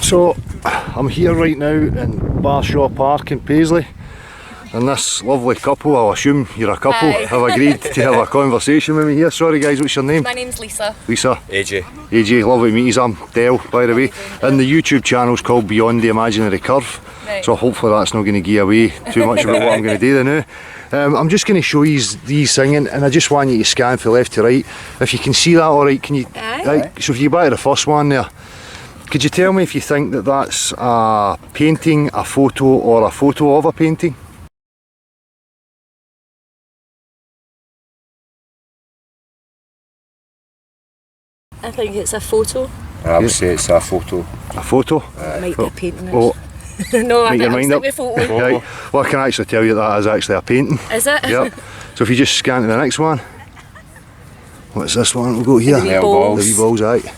So I'm here right now in Barshaw Park in Paisley, and this lovely couple, I'll assume you're a couple, Hi. have agreed to have a conversation with me here. Sorry guys, what's your name? My name's Lisa. Lisa. AJ. AJ, lovely to meet you. I'm Dale, by the way. And the YouTube channel's called Beyond the Imaginary Curve. Right. So hopefully that's not going to give away too much about what I'm going to do there now. I'm just going to show you these singing, and I just want you to scan from left to right. If you can see that alright, can you? Aye. Right, so if you go back to the first one there, could you tell me if you think that that's a painting, a photo, or a photo of a painting? I think it's a photo. I would say it's a photo. A photo? It might be a painting. Oh, No, I make your think mind I'm up. sticking with photo. Right. Well, I can actually tell you that is actually a painting. Is it? Yep. So if you just scan to the next one. What's this one? We'll go here. The wee balls. The wee balls, aye.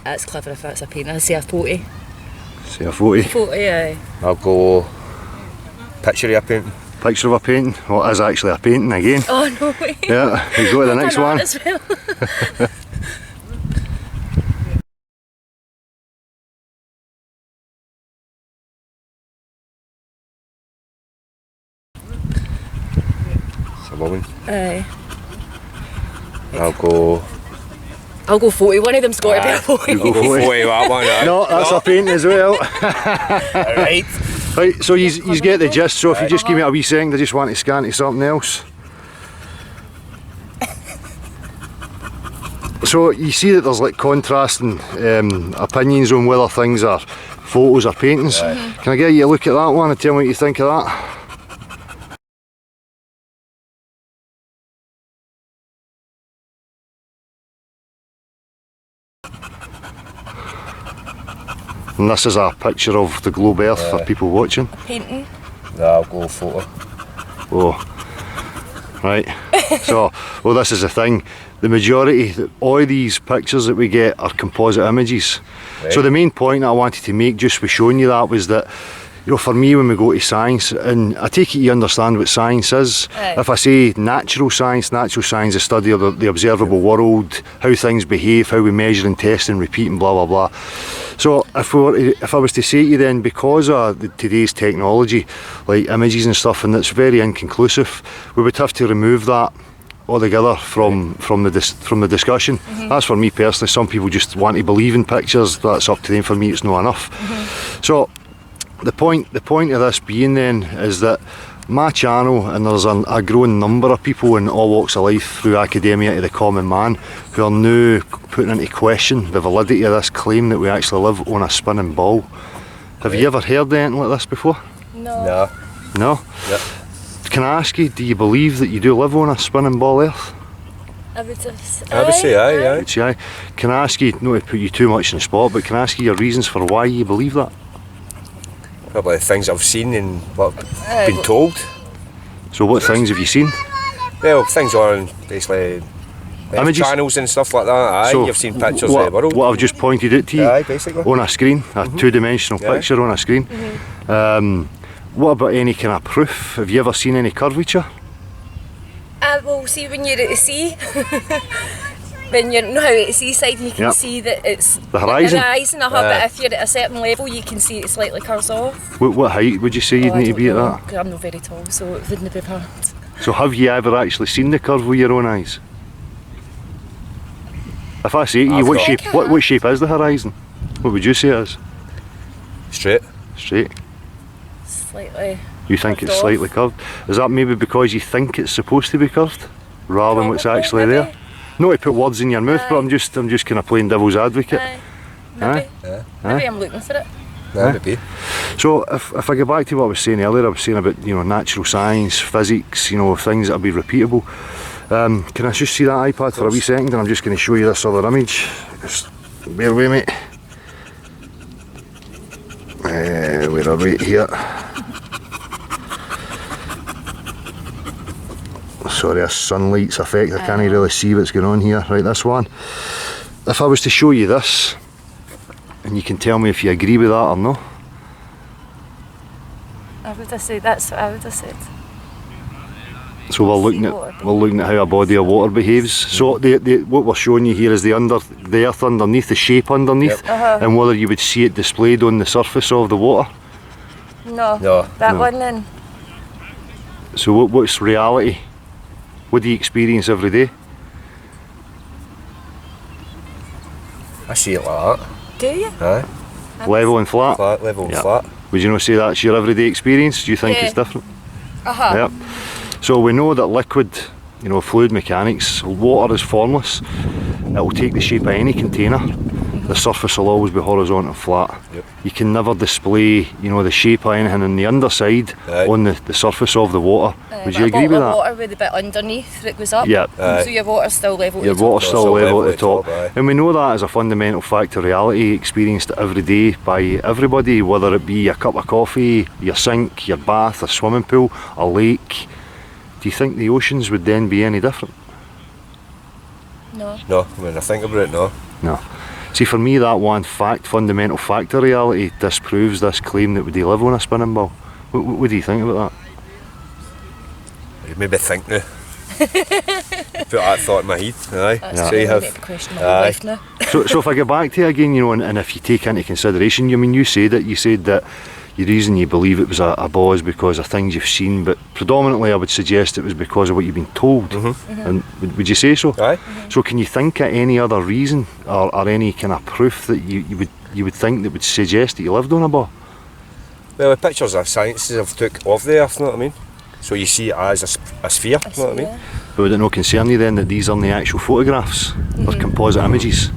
That's clever if that's a painting. I say a photo. Say a photo. Photo, aye. I'll go picture of a painting. Picture of a painting. Well, it is actually a painting again. Oh, no way. Yeah, we go to the next An art one. as well. It's a woman. Aye. I'll go I'll go photo. One of them's got to be a photo. You go photo photo. of that one. Aye. No, that's a painting as well. Right. Right, so you get the gist. So if you just give me a wee second, I just want to scan to something else. So you see that there's like contrasting opinions on whether things are photos or paintings. Can I get you a look at that one and tell me what you think of that? And this is a picture of the globe Earth for people watching. Painting. No, I'll go photo. Oh, right. So, well, this is the thing. The majority, all these pictures that we get are composite images. Right. So the main point that I wanted to make just with showing you that was that, you know, for me when we go to science, and I take it you understand what science is. Aye. If I say natural science is the study of the observable world, how things behave, how we measure and test and repeat and blah blah blah. So if I was to say to you then, because of today's technology, like images and stuff, and it's very inconclusive, we would have to remove that altogether from the discussion. That's for me personally. Some people just want to believe in pictures. That's up to them. For me, it's not enough. So the point of this being then is that my channel, and there's a growing number of people in all walks of life, through academia to the common man, who are now putting into question the validity of this claim that we actually live on a spinning ball. Have you ever heard anything like this before? No. No. No? Yep. Can I ask you, do you believe that you do live on a spinning ball Earth? I would have I would say aye, aye. Yeah. Can I ask you, not to put you too much in the spot, but can I ask you your reasons for why you believe that? Probably the things I've seen and what I've been told. So what things have you seen? Well, things on basically Images? channels and stuff like that. Aye, So you've seen pictures what, of the world. what I've just pointed out to you Aye, basically. on a screen, a two-dimensional picture on a screen. What about any kind of proof? Have you ever seen any curvature? Well, see when you're at the sea, when you're out at the seaside, you can Yep. see that it's The horizon? The horizon, but if you're at a certain level, you can see it slightly curves off. What height would you say you'd Oh, I need to don't be at know, that? 'cause I'm not very tall, so it wouldn't be hard. So have you ever actually seen the curve with your own eyes? If I say to you, I've what got- shape, what shape is the horizon? What would you say it is? Straight. Straight. Slightly. You think Curved it's off. slightly curved? Is that maybe because you think it's supposed to be curved, rather than what's Probably, actually maybe. there? Not to put words in your mouth, but I'm just kind of playing devil's advocate. Aye. Maybe. Aye. Maybe I'm looking for it. That would be. So if I go back to what I was saying earlier, I was saying about, you know, natural science, physics, you know, things that'll be repeatable. Can I just see that iPad for a wee second, and I'm just going to show you this other image. Just bear with me. Where are we here? Sorry, a sunlight's effect. I can't really see what's going on here. Right, this one. If I was to show you this, and you can tell me if you agree with that or no. I would have said that's what I would have said. So we're looking at how a body of water behaves. So what we're showing you here is the earth underneath, the shape underneath, and whether you would see it displayed on the surface of the water. No. That one then. So what's reality? What do you experience every day? I see it like that. Do you? Aye. Level and flat? Flat, level and Yeah. flat. Would you not say that's your everyday experience? Do you think Yeah. it's different? Yep. So we know that liquid, fluid mechanics, water is formless. It will take the shape of any container. The surface will always be horizontal and flat. Yep. You can never display, the shape of anything on the underside on the surface of the water. Would you agree with that? Water with the bit underneath that goes up. Yeah. So your water's still level. Your at the top. water's still level at the top. aye. And we know that as a fundamental fact of reality experienced every day by everybody, whether it be a cup of coffee, your sink, your bath, a swimming pool, a lake. Do you think the oceans would then be any different? No. No, when I think about it, no. No. See, for me, that one fundamental fact of reality disproves this claim that would they live on a spinning ball. What do you think about You maybe think now. Put that thought in my head. Aye. That's So really you have. the question of Aye. life now. that? So if I get back to you again, and if you take into consideration, you said that the reason you believe it was a ball is because of things you've seen, but predominantly I would suggest it was because of what you've been told. And would you say so? Aye. So can you think of any other reason or any kind of proof that you would think that would suggest that you lived on a ball? Well, the pictures of scientists have took of the earth, you know what I mean? So you see it as a sphere, you know what I mean? But would it not concern you then that these aren't the actual photographs or composite images?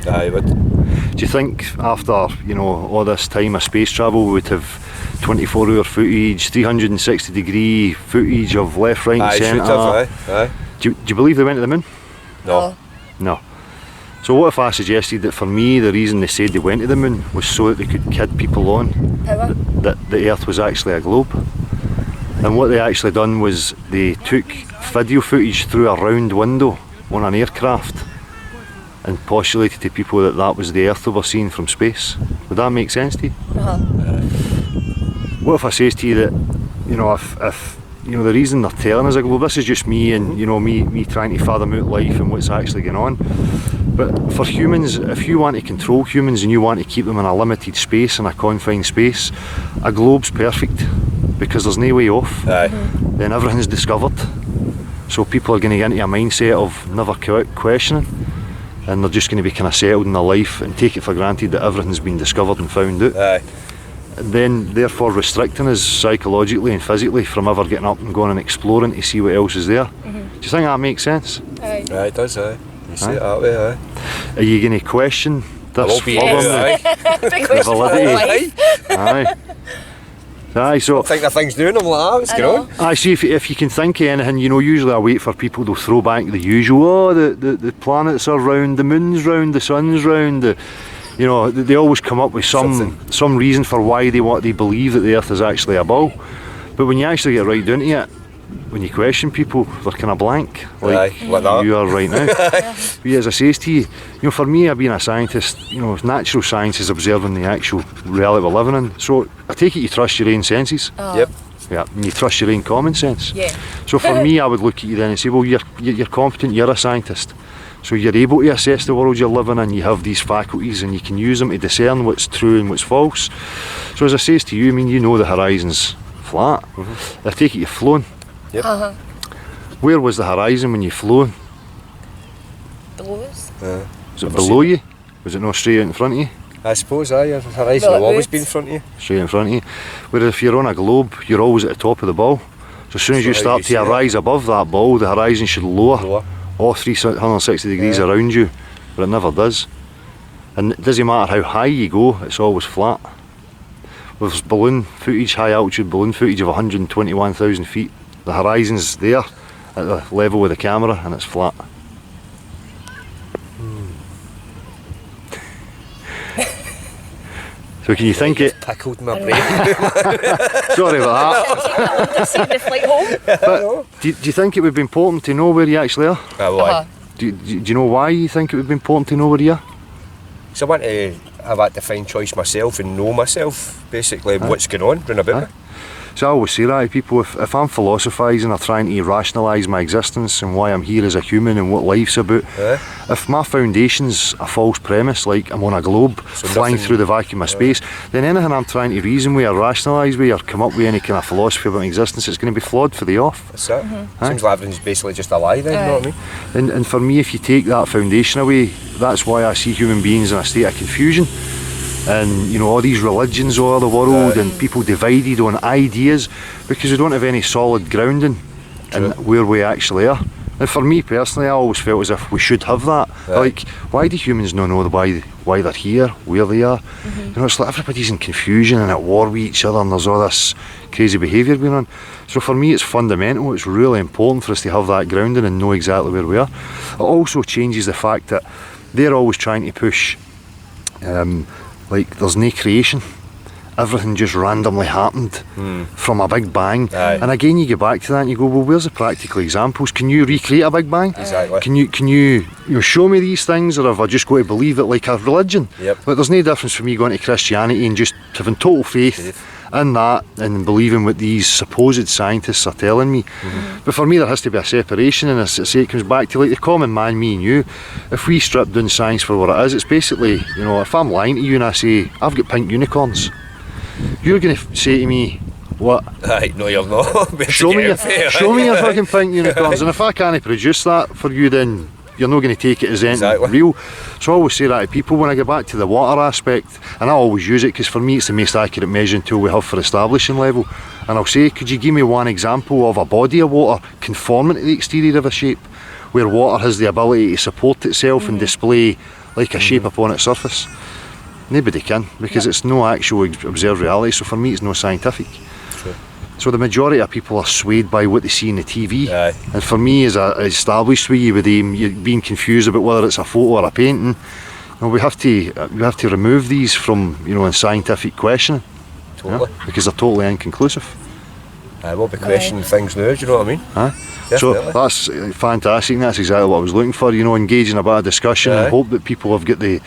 Aye, but Do you think after all this time of space travel we would have 24-hour footage, 360-degree footage of left, right, aye, and should centre? have, aye. Do you believe they went to the moon? No. No. So what if I suggested that for me the reason they said they went to the moon was so that they could kid people on Power. that the Earth was actually a globe? And what they actually done was they took video footage through a round window on an aircraft and postulated to people that that was the Earth they were seeing from space. Would that make sense to you? What if I says to you that, if the reason they're telling us a globe, this is just me and, me trying to fathom out life and what's actually going on. But for humans, if you want to control humans and you want to keep them in a limited space, in a confined space, a globe's perfect because there's no way off. Aye. Then everything's discovered. So people are going to get into a mindset of never questioning, and they're just going to be kind of settled in their life and take it for granted that everything's been discovered and found out. Aye. And then therefore restricting us psychologically and physically from ever getting up and going and exploring to see what else is there. Do you think that makes sense? Aye. Aye, it does, aye. You see it that way, aye. Are you going to question I this will be firmly? aye. Big question of validity. life. Aye. Aye, so I think the thing's doing them like that, what's I going know. on? I see if you can think of anything, usually I wait for people to throw back the usual, the planets are round, the moon's round, the sun's round, they always come up with some reason for why they believe that the Earth is actually a ball. But when you actually get right down to it, when you question people, they're kind of blank, like Aye, like that. you are right now. But as I say to you, for me, being a scientist, natural science is observing the actual reality we're living in. So I take it you trust your own senses. Yep. Yeah, and you trust your own common sense. Yeah. So for me, I would look at you then and say, well, you're competent, you're a scientist. So you're able to assess the world you're living in, you have these faculties and you can use them to discern what's true and what's false. So as I says to you, the horizon's flat. I take it you've flown. Yep. Where was the horizon when you flew? Below us. Was it below you? Was it not straight out in front of you? I suppose, aye, your horizon Well, it will always would. be in front of you. Straight in front of you. Whereas if you're on a globe, you're always at the top of the ball. So as soon as you So how start you see to it. rise above that ball, the horizon should lower. All 360 degrees around you, but it never does. And it doesn't matter how high you go, it's always flat. With balloon footage, high altitude balloon footage of 121,000 feet, the horizon's there at the level with the camera and it's flat. So can you think it? Pickled my brain. Sorry about that. Seen the flight home. But do you think it would be important to know where you actually are? Why? Do you know why you think it would be important to know where you are? So I want to have that defined choice myself and know myself, basically, what's going on round about me. So I always say that to people, if I'm philosophising or trying to rationalise my existence and why I'm here as a human and what life's about, if my foundation's a false premise, like I'm on a globe flying through the vacuum of space, then anything I'm trying to reason with or rationalise with or come up with any kind of philosophy about my existence, it's going to be flawed for the off. That's it. Seems like everything's basically just a lie then, you know what I mean? And for me, if you take that foundation away, that's why I see human beings in a state of confusion. And you know, all these religions all over the world and people divided on ideas because we don't have any solid grounding in where we actually are. And for me personally, I always felt as if we should have that. Like, why do humans not know why they're here, where they are? You know, it's like everybody's in confusion and at war with each other, and there's all this crazy behaviour going on. So for me, it's fundamental. It's really important for us to have that grounding and know exactly where we are. It also changes the fact that they're always trying to push like there's no creation, everything just randomly happened from a big bang. And again, you get back to that and you go, well, where's the practical examples? Can you recreate a big bang? Exactly. Can you show me these things, or have I just got to believe it like a religion? But there's no difference for me going to Christianity and just having total faith in that and believing what these supposed scientists are telling me. But for me, there has to be a separation, and as I say, it comes back to like the common man, me and you. If we strip down science for what it is, it's basically, you know, if I'm lying to you and I say I've got pink unicorns, you're going to say to me, what? No, you're not. Show me your fucking pink unicorns. And if I can't produce that for you, then you're not going to take it as anything real. So I always say that to people when I get back to the water aspect, and I always use it because for me it's the most accurate measuring tool we have for establishing level. And I'll say, could you give me one example of a body of water conforming to the exterior of a shape, where water has the ability to support itself and display like a shape upon its surface? Nobody can, because it's no actual observed reality. So for me, it's no scientific. So the majority of people are swayed by what they see in the TV. And for me, as I established with you, with you being confused about whether it's a photo or a painting, you know, we have to remove these from, you know, in scientific questioning. Totally. Because they're totally inconclusive. We'll be questioning things now, do you know what I mean? So that's fantastic, and that's exactly what I was looking for, you know, engaging a bit of discussion and hope that people have got the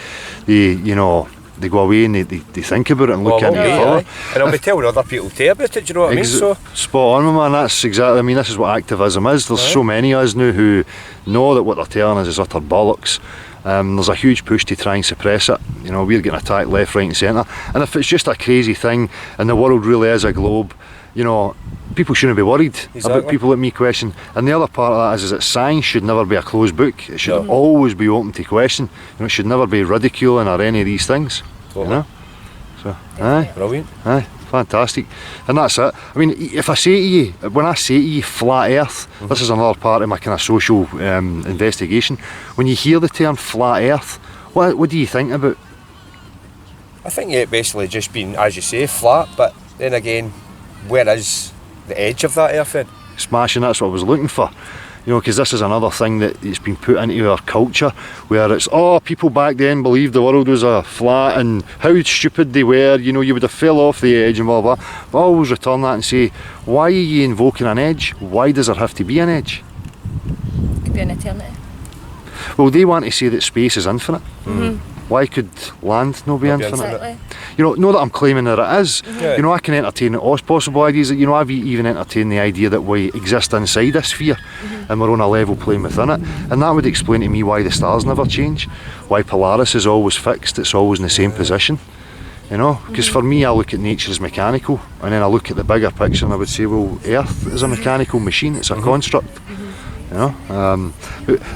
you know, they go away and they think about it and look into it further. And I'll be telling other people too about it, do you know what I mean? So spot on, man, that's exactly, I mean, this is what activism is. There's so many of us now who know that what they're telling us is utter bollocks. There's a huge push to try and suppress it. You know, we're getting attacked left, right and centre. And if it's just a crazy thing and the world really is a globe, you know, people shouldn't be worried about people like me question. And the other part of that is that science should never be a closed book. It should always be open to question. You know, it should never be ridiculing or any of these things. You know? So, brilliant. Fantastic. And that's it. I mean, if I say to you, when I say to you flat earth, this is another part of my kind of social investigation. When you hear the term flat earth, what do you think about? I think it basically just been, as you say, flat, but then again, where is the edge of that earth then? Smashing, that's what I was looking for. You know, because this is another thing that it's been put into our culture, where it's, oh, people back then believed the world was a flat and how stupid they were, you know, you would have fell off the edge and blah blah. But I always return that and say, why are you invoking an edge? Why does there have to be an edge? Could be an eternity. Well, they want to say that space is infinite. Why could land not be infinite? Exactly. You know, not that I'm claiming that it is. You know, I can entertain all possible ideas. You know, I've even entertained the idea that we exist inside a sphere and we're on a level plane within it. And that would explain to me why the stars never change, why Polaris is always fixed, it's always in the same position. You know, because for me, I look at nature as mechanical, and then I look at the bigger picture and I would say, well, Earth is a mechanical machine, it's a construct. You know,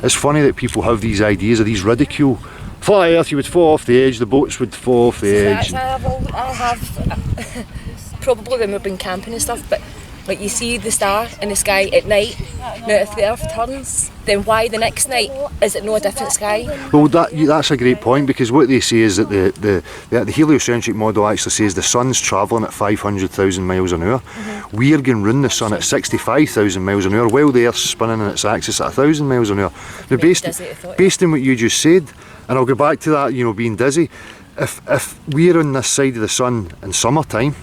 it's funny that people have these ideas of these ridicule. Flat earth, you would fall off the edge, the boats would fall off the edge. I have probably when we've been camping and stuff, but like you see the star in the sky at night. Now if the earth turns, then why the next night is it no a different sky? Well, that's a great point, because what they say is that the heliocentric model actually says the sun's travelling at 500,000 miles an hour. We're going round the sun at 65,000 miles an hour, while the earth's spinning in its axis at 1,000 miles an hour. Now, based on what you just said, and I'll go back to that, you know, being dizzy. If we're on this side of the sun in summertime,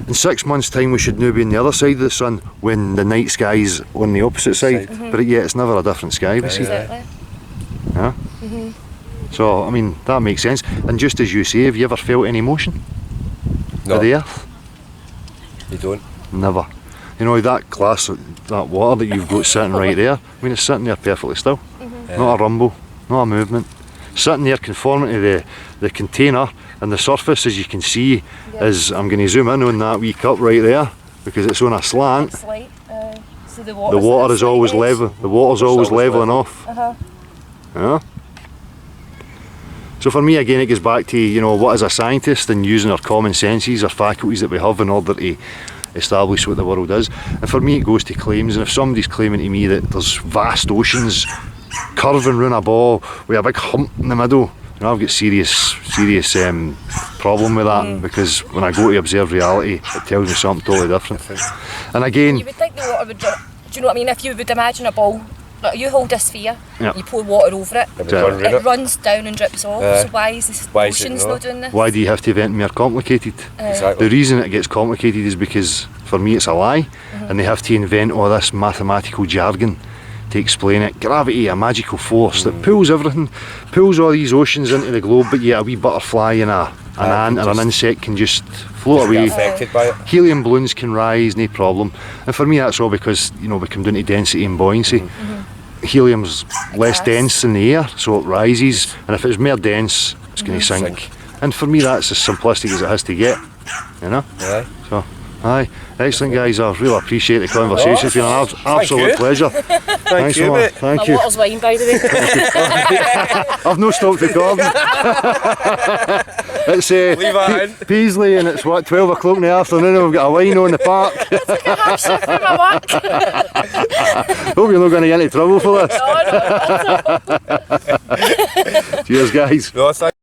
in 6 months' time we should now be on the other side of the sun when the night sky's on the opposite side. But yet it's never a different sky, we see. Exactly. Yeah? So, I mean, that makes sense. And just as you say, have you ever felt any motion? No. Of the earth? You don't. Never. You know, that glass, that water that you've got sitting right there, I mean, it's sitting there perfectly still. Not a rumble, not a movement. Sitting there conforming to the container, and the surface, as you can see, is, I'm going to zoom in on that wee cup right there, because it's on a slant. It's light, so the water is always level. The water's always leveling off. Yeah. So for me, again, it goes back to, you know, what is a scientist, and using our common senses, our faculties that we have in order to establish what the world is. And for me, it goes to claims. And if somebody's claiming to me that there's vast oceans curving round a ball with a big hump in the middle, you know, I've got serious problem with that, because when I go to observe reality, it tells me something totally different. And again, you would think the water would drip. Do you know what I mean? If you would imagine a ball, like you hold a sphere, you pour water over it, it runs down and drips off. So why is the oceans not doing this? Why do you have to invent more complicated? Exactly. The reason it gets complicated is because, for me, it's a lie, and they have to invent all this mathematical jargon to explain it. Gravity, a magical force that pulls everything, pulls all these oceans into the globe, but yet a wee butterfly and an ant or an insect can just float away. Affected by it. Helium balloons can rise, no problem. And for me, that's all because, you know, we come down to density and buoyancy. Helium's less dense than the air, so it rises, and if it's more dense, it's going to sink. And for me, that's as simplistic as it has to get, you know? So, aye, excellent guys, I really appreciate the conversation. It's been an absolute pleasure. Thanks you, so much. mate. Thank My you. water's wine, by the way. I've no stopped recording. It's Leave that in. Paisley, and it's what, 12 o'clock in the afternoon, and we've got a wine on the park. It's like a half shift for my work. Hope you're not going to get into trouble for this. No. Cheers guys. No, thank